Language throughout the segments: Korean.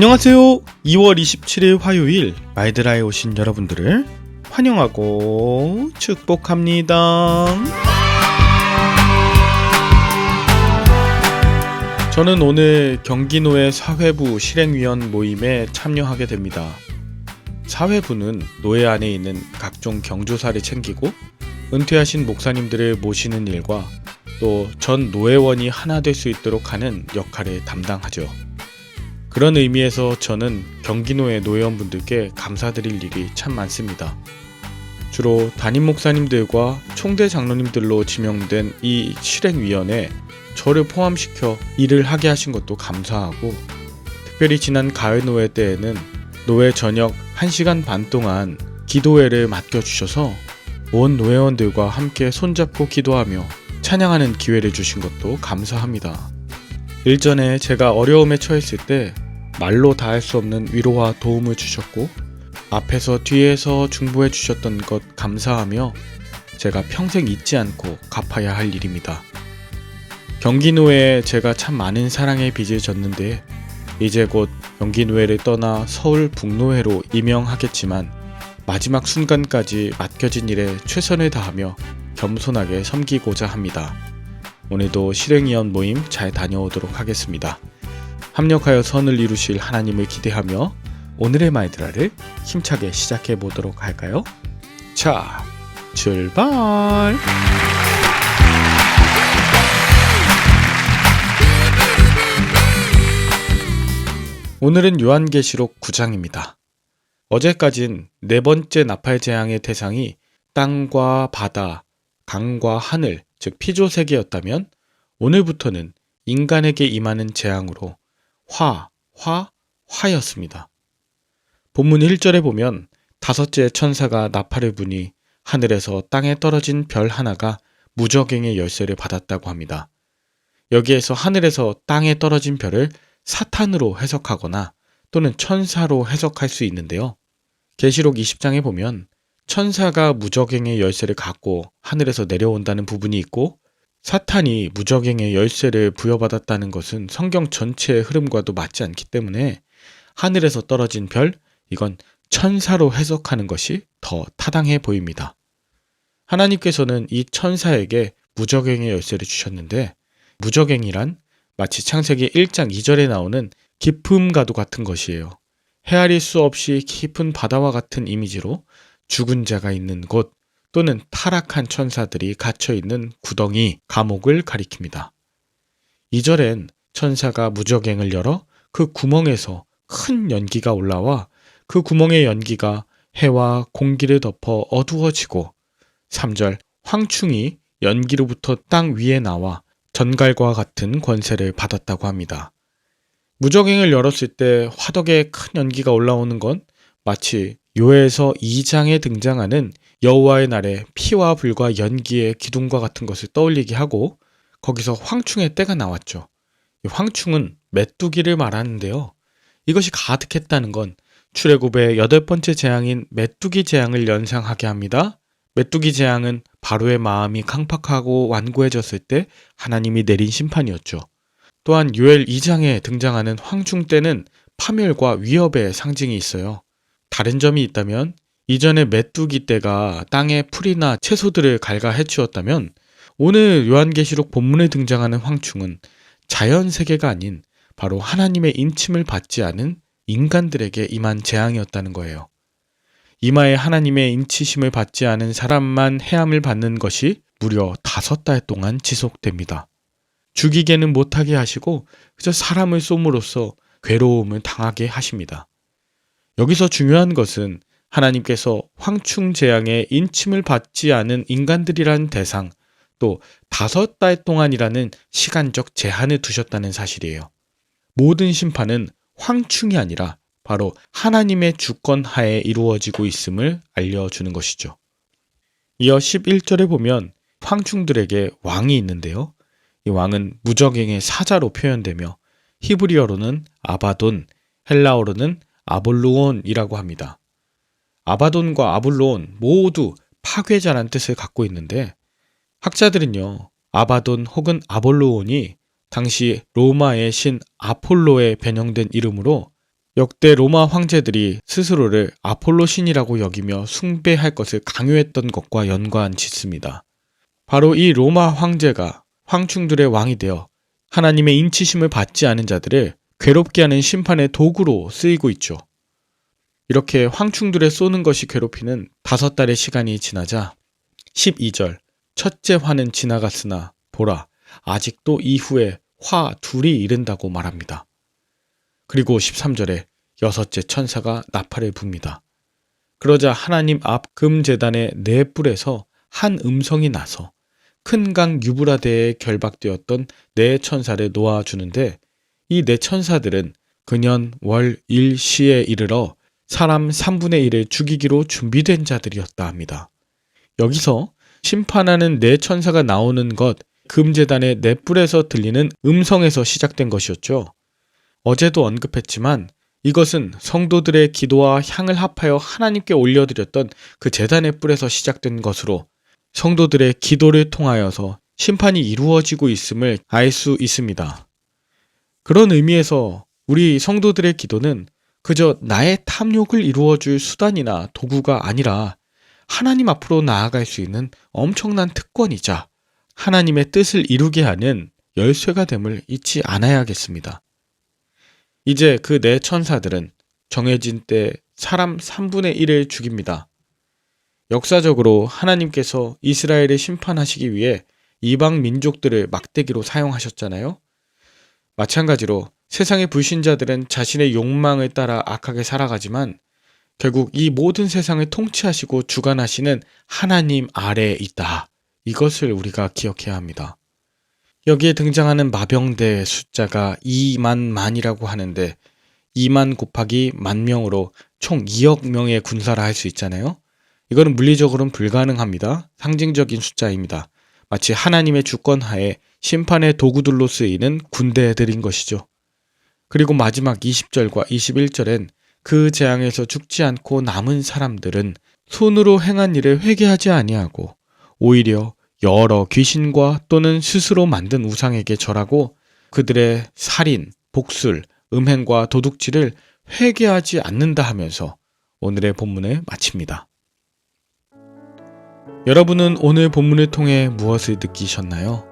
안녕하세요. 2월 27일 화요일 마이드라에 오신 여러분들을 환영하고 축복합니다. 저는 오늘 경기노회 사회부 실행위원 모임에 참여하게 됩니다. 사회부는 노회 안에 있는 각종 경조사를 챙기고 은퇴하신 목사님들을 모시는 일과 또 전 노회원이 하나 될 수 있도록 하는 역할을 담당하죠. 그런 의미에서 저는 경기노회 노회원분들께 감사드릴 일이 참 많습니다. 주로 담임 목사님들과 총대 장로님들로 지명된 이 실행위원회에 저를 포함시켜 일을 하게 하신 것도 감사하고, 특별히 지난 가을 노회 때에는 노회 저녁 1시간 반 동안 기도회를 맡겨주셔서 온 노회원들과 함께 손잡고 기도하며 찬양하는 기회를 주신 것도 감사합니다. 일전에 제가 어려움에 처했을 때 말로 다 할 수 없는 위로와 도움을 주셨고, 앞에서 뒤에서 중보해 주셨던 것 감사하며 제가 평생 잊지 않고 갚아야 할 일입니다. 경기노회에 제가 참 많은 사랑의 빚을 졌는데 이제 곧 경기노회를 떠나 서울 북노회로 임명하겠지만 마지막 순간까지 맡겨진 일에 최선을 다하며 겸손하게 섬기고자 합니다. 오늘도 실행위원 모임 잘 다녀오도록 하겠습니다. 합력하여 선을 이루실 하나님을 기대하며 오늘의 마이드라를 힘차게 시작해 보도록 할까요? 자, 출발! 오늘은 요한계시록 9장입니다. 어제까진 네 번째 나팔 재앙의 대상이 땅과 바다, 강과 하늘, 즉 피조세계였다면 오늘부터는 인간에게 임하는 재앙으로 화였습니다. 본문 1절에 보면 다섯째 천사가 나팔을 부니 하늘에서 땅에 떨어진 별 하나가 무저갱의 열쇠를 받았다고 합니다. 여기에서 하늘에서 땅에 떨어진 별을 사탄으로 해석하거나 또는 천사로 해석할 수 있는데요. 계시록 20장에 보면 천사가 무저갱의 열쇠를 갖고 하늘에서 내려온다는 부분이 있고, 사탄이 무저갱의 열쇠를 부여받았다는 것은 성경 전체의 흐름과도 맞지 않기 때문에 하늘에서 떨어진 별, 이건 천사로 해석하는 것이 더 타당해 보입니다. 하나님께서는 이 천사에게 무저갱의 열쇠를 주셨는데, 무저갱이란 마치 창세기 1장 2절에 나오는 깊음과도 같은 것이에요. 헤아릴 수 없이 깊은 바다와 같은 이미지로 죽은 자가 있는 곳 또는 타락한 천사들이 갇혀있는 구덩이, 감옥을 가리킵니다. 2절엔 천사가 무저갱을 열어 그 구멍에서 큰 연기가 올라와 그 구멍의 연기가 해와 공기를 덮어 어두워지고, 3절 황충이 연기로부터 땅 위에 나와 전갈과 같은 권세를 받았다고 합니다. 무저갱을 열었을 때 화덕에 큰 연기가 올라오는 건 마치 요엘서 2장에 등장하는 여호와의 날에 피와 불과 연기의 기둥과 같은 것을 떠올리게 하고, 거기서 황충의 때가 나왔죠. 이 황충은 메뚜기를 말하는데요. 이것이 가득했다는 건 출애굽의 8번째 재앙인 메뚜기 재앙을 연상하게 합니다. 메뚜기 재앙은 바로의 마음이 강팍하고 완고해졌을 때 하나님이 내린 심판이었죠. 또한 요엘 2장에 등장하는 황충 때는 파멸과 위협의 상징이 있어요. 다른 점이 있다면 이전의 메뚜기 때가 땅의 풀이나 채소들을 갉아 해치웠다면 오늘 요한계시록 본문에 등장하는 황충은 자연세계가 아닌 바로 하나님의 인침을 받지 않은 인간들에게 임한 재앙이었다는 거예요. 이마에 하나님의 인치심을 받지 않은 사람만 해함을 받는 것이 무려 5달 동안 지속됩니다. 죽이게는 못하게 하시고 그저 사람을 쏘므로써 괴로움을 당하게 하십니다. 여기서 중요한 것은 하나님께서 황충 재앙의 인침을 받지 않은 인간들이라는 대상, 또 5달 동안이라는 시간적 제한을 두셨다는 사실이에요. 모든 심판은 황충이 아니라 바로 하나님의 주권 하에 이루어지고 있음을 알려주는 것이죠. 이어 11절에 보면 황충들에게 왕이 있는데요. 이 왕은 무저갱의 사자로 표현되며 히브리어로는 아바돈, 헬라어로는 아볼루온이라고 합니다. 아바돈과 아볼루온 모두 파괴자란 뜻을 갖고 있는데, 학자들은요, 아바돈 혹은 아볼루온이 당시 로마의 신 아폴로에 변형된 이름으로 역대 로마 황제들이 스스로를 아폴로 신이라고 여기며 숭배할 것을 강요했던 것과 연관짓습니다. 바로 이 로마 황제가 황충들의 왕이 되어 하나님의 인치심을 받지 않은 자들을 괴롭게 하는 심판의 도구로 쓰이고 있죠. 이렇게 황충들에 쏘는 것이 괴롭히는 5달의 시간이 지나자 12절 첫째 화는 지나갔으나 보라 아직도 이후에 화 둘이 이른다고 말합니다. 그리고 13절에 6째 천사가 나팔을 붑니다. 그러자 하나님 앞 금제단의 4뿔에서 한 음성이 나서 큰 강 유브라데에 결박되었던 4천사를 놓아주는데 이 4천사들은 근년 월 일시에 이르러 사람 3분의 1을 죽이기로 준비된 자들이었다 합니다. 여기서 심판하는 4천사가 나오는 것, 금제단의 4뿔에서 들리는 음성에서 시작된 것이었죠. 어제도 언급했지만 이것은 성도들의 기도와 향을 합하여 하나님께 올려드렸던 그 제단의 뿔에서 시작된 것으로 성도들의 기도를 통하여서 심판이 이루어지고 있음을 알 수 있습니다. 그런 의미에서 우리 성도들의 기도는 그저 나의 탐욕을 이루어줄 수단이나 도구가 아니라 하나님 앞으로 나아갈 수 있는 엄청난 특권이자 하나님의 뜻을 이루게 하는 열쇠가 됨을 잊지 않아야겠습니다. 이제 그 4천사들은 정해진 때 사람 3분의 1을 죽입니다. 역사적으로 하나님께서 이스라엘을 심판하시기 위해 이방 민족들을 막대기로 사용하셨잖아요. 마찬가지로 세상의 불신자들은 자신의 욕망을 따라 악하게 살아가지만 결국 이 모든 세상을 통치하시고 주관하시는 하나님 아래에 있다. 이것을 우리가 기억해야 합니다. 여기에 등장하는 마병대의 숫자가 2만만이라고 하는데 2만 곱하기 만명으로 총 2억 명의 군사라 할 수 있잖아요. 이거는 물리적으로는 불가능합니다. 상징적인 숫자입니다. 마치 하나님의 주권하에 심판의 도구들로 쓰이는 군대들인 것이죠. 그리고 마지막 20절과 21절엔 그 재앙에서 죽지 않고 남은 사람들은 손으로 행한 일을 회개하지 아니하고 오히려 여러 귀신과 또는 스스로 만든 우상에게 절하고 그들의 살인, 복술, 음행과 도둑질을 회개하지 않는다 하면서 오늘의 본문을 마칩니다. 여러분은 오늘 본문을 통해 무엇을 느끼셨나요?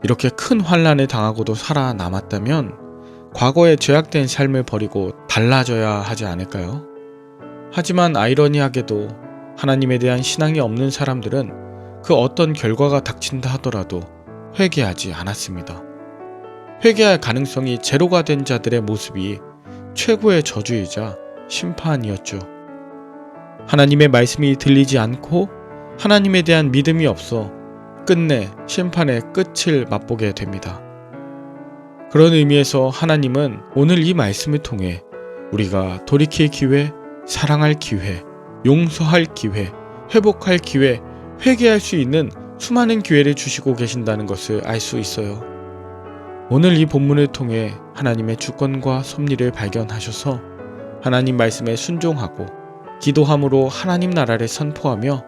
이렇게 큰 환난을 당하고도 살아남았다면 과거의 죄악된 삶을 버리고 달라져야 하지 않을까요? 하지만 아이러니하게도 하나님에 대한 신앙이 없는 사람들은 그 어떤 결과가 닥친다 하더라도 회개하지 않았습니다. 회개할 가능성이 제로가 된 자들의 모습이 최고의 저주이자 심판이었죠. 하나님의 말씀이 들리지 않고 하나님에 대한 믿음이 없어 끝내 심판의 끝을 맛보게 됩니다. 그런 의미에서 하나님은 오늘 이 말씀을 통해 우리가 돌이킬 기회, 사랑할 기회, 용서할 기회, 회복할 기회, 회개할 수 있는 수많은 기회를 주시고 계신다는 것을 알 수 있어요. 오늘 이 본문을 통해 하나님의 주권과 섭리를 발견하셔서 하나님 말씀에 순종하고 기도함으로 하나님 나라를 선포하며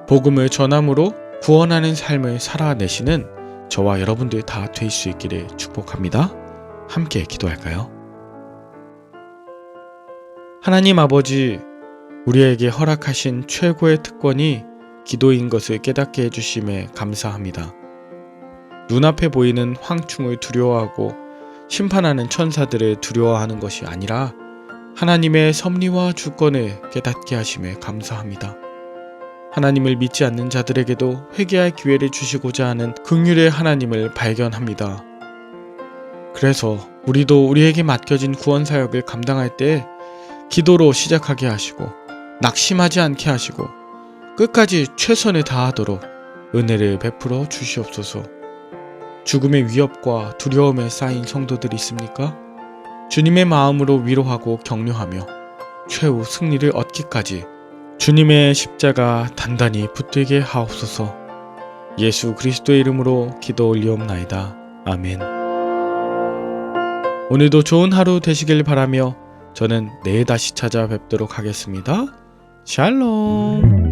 복음을 전함으로 구원하는 삶을 살아내시는 저와 여러분들 다 될 수 있기를 축복합니다. 함께 기도할까요? 하나님 아버지, 우리에게 허락하신 최고의 특권이 기도인 것을 깨닫게 해주심에 감사합니다. 눈앞에 보이는 황충을 두려워하고 심판하는 천사들을 두려워하는 것이 아니라 하나님의 섭리와 주권을 깨닫게 하심에 감사합니다. 하나님을 믿지 않는 자들에게도 회개할 기회를 주시고자 하는 긍휼의 하나님을 발견합니다. 그래서 우리도 우리에게 맡겨진 구원 사역을 감당할 때 기도로 시작하게 하시고 낙심하지 않게 하시고 끝까지 최선을 다하도록 은혜를 베풀어 주시옵소서. 죽음의 위협과 두려움에 쌓인 성도들이 있습니까? 주님의 마음으로 위로하고 격려하며 최후 승리를 얻기까지 주님의 십자가 단단히 붙들게 하옵소서. 예수 그리스도의 이름으로 기도 올리옵나이다. 아멘. 오늘도 좋은 하루 되시길 바라며 저는 내일 다시 찾아뵙도록 하겠습니다. 샬롬.